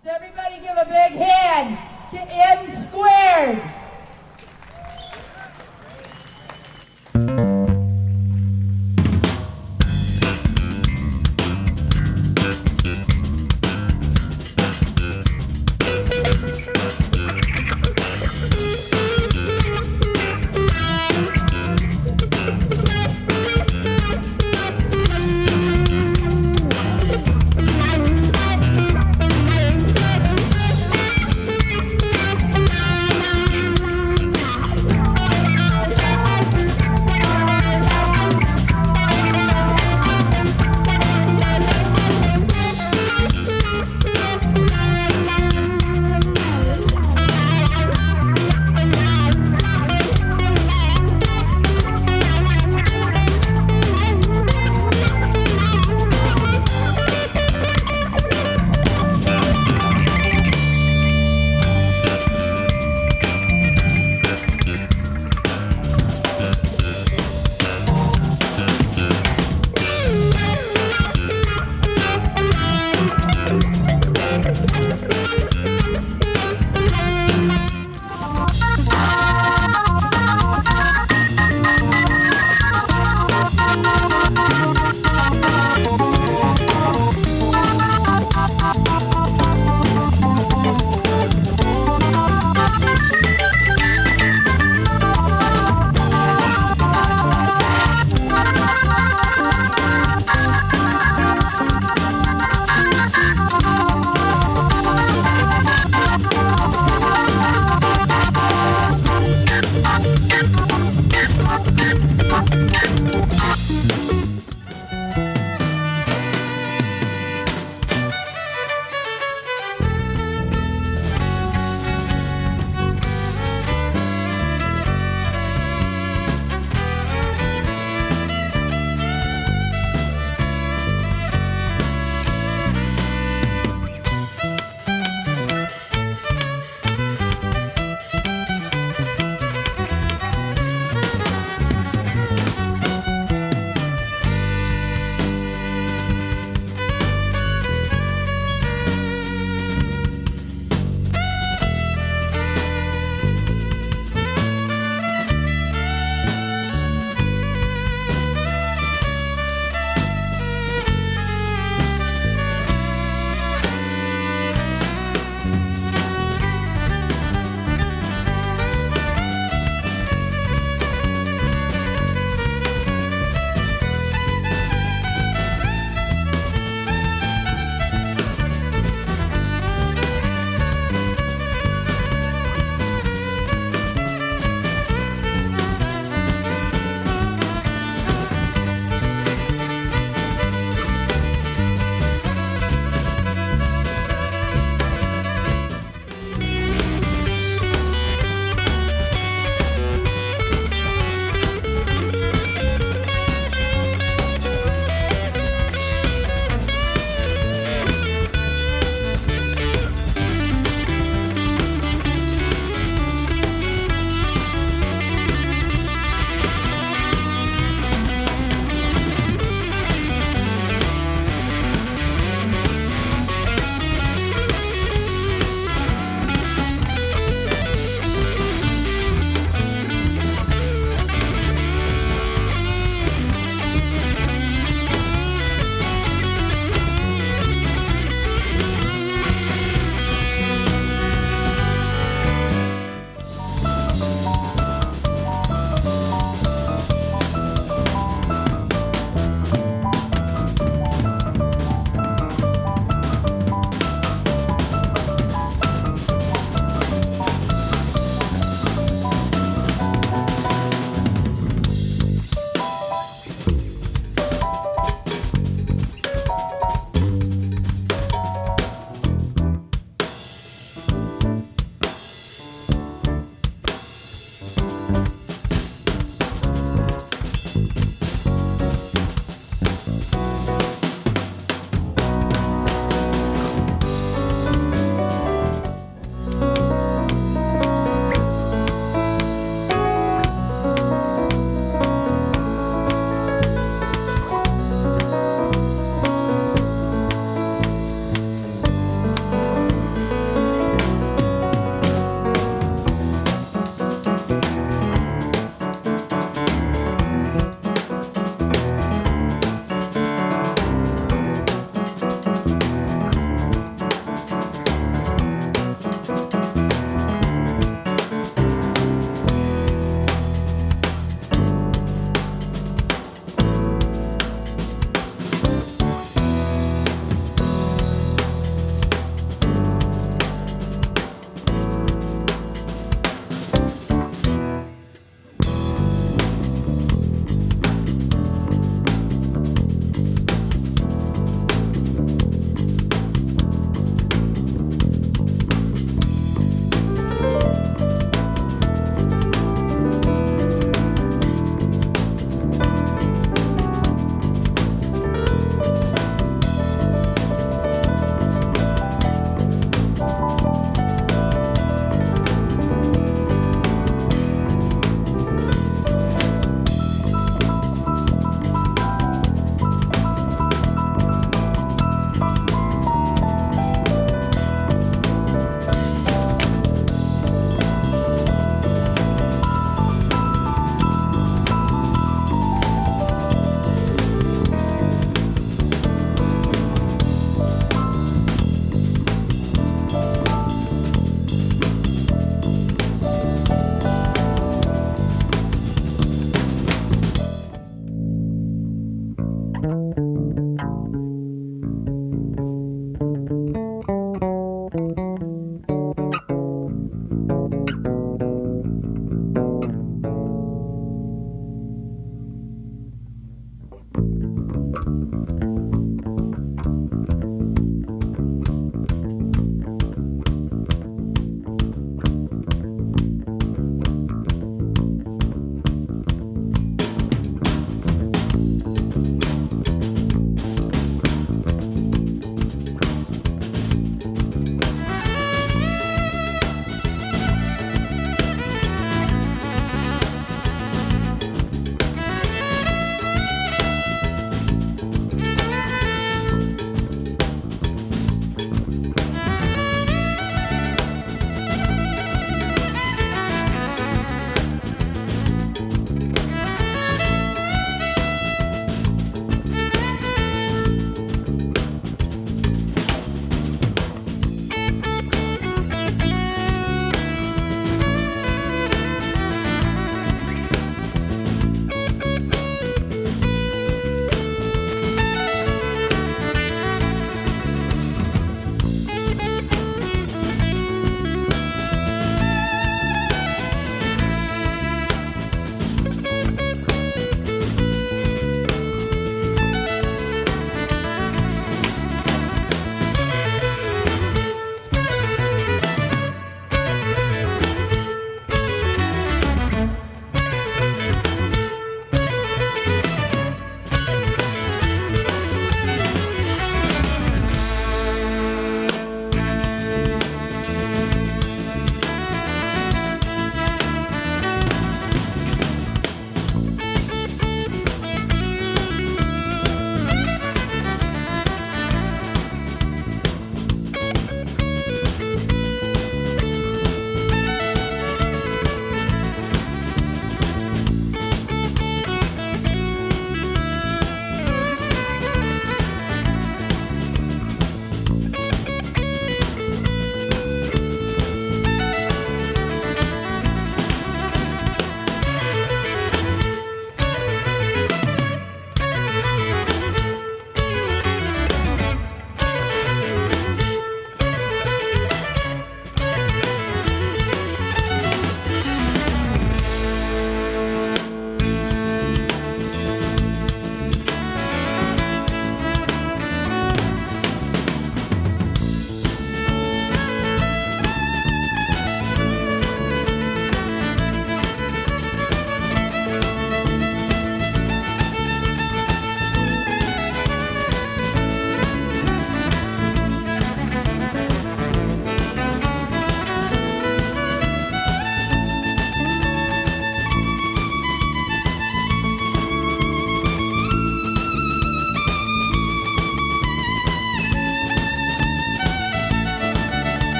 So everybody give a big hand to M squared.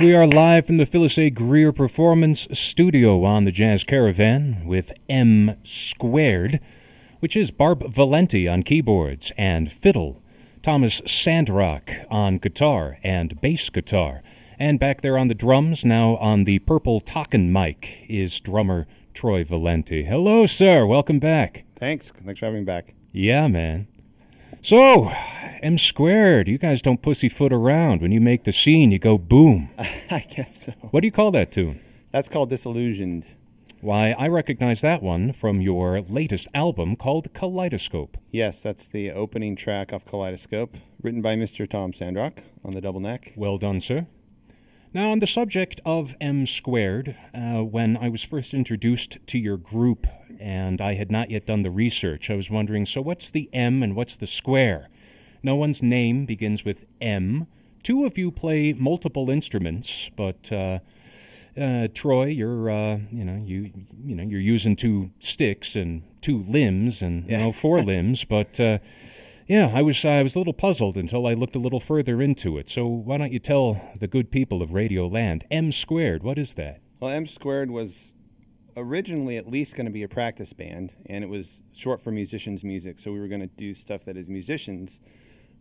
We are live from the Phyllis A. Greer Performance Studio on the Jazz Caravan with M Squared, which is Barb Valente on keyboards and fiddle, Thomas Sandrock on guitar and bass guitar, and back there on the drums, now on the purple Talkin' mic, is drummer Troe Valente. Hello, sir. Welcome back. Thanks for having me back. Yeah, man. So, M Squared, you guys don't pussyfoot around. When you make the scene, you go boom. I guess so. What do you call that tune? That's called Disillusioned. Why, I recognize that one from your latest album called Kaleidoscope. Yes, that's the opening track off Kaleidoscope, written by Mr. Thom Sandrock on the double neck. Well done, sir. Now, on the subject of M Squared, when I was first introduced to your group and I had not yet done the research, I was wondering, so what's the M and what's the square? No one's name begins with M. Two of you play multiple instruments, but Troe, you're using two sticks and two limbs and four limbs, but yeah, I was a little puzzled until I looked a little further into it. So why don't you tell the good people of Radio Land, M Squared, what is that? Well, M Squared was originally at least going to be a practice band, and it was short for musicians' music, so we were going to do stuff that as musicians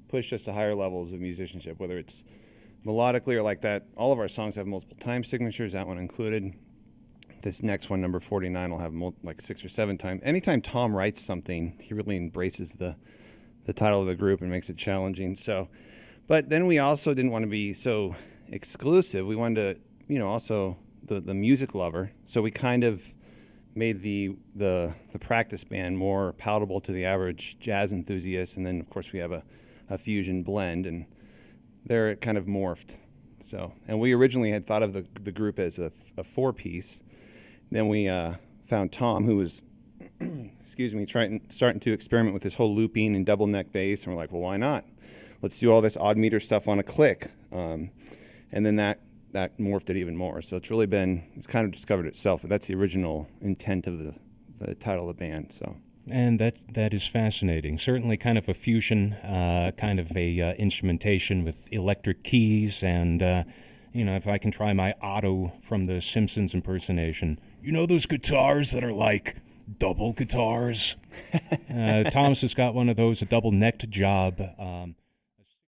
pushed us to higher levels of musicianship, whether it's melodically or like that. All of our songs have multiple time signatures, that one included. This next one, number 49, will have like 6 or 7 times. Anytime Thom writes something, he really embraces the title of the group and makes it challenging. So, but then we also didn't want to be so exclusive. We wanted to, also the music lover. So we kind of made the practice band more palatable to the average jazz enthusiast. And then, of course, we have a fusion blend, and they're kind of morphed. So, and we originally had thought of the group as a 4-piece. Then we found Thom, who was starting to experiment with this whole looping and double neck bass, and we're like, well, why not? Let's do all this odd meter stuff on a click. And then that morphed it even more. So it's kind of discovered itself, but that's the original intent of the title of the band. So. And that is fascinating. Certainly kind of a fusion, kind of a instrumentation with electric keys, and if I can try my Otto from the Simpsons impersonation, those guitars that are like double guitars? Thomas has got one of those, a double-necked job.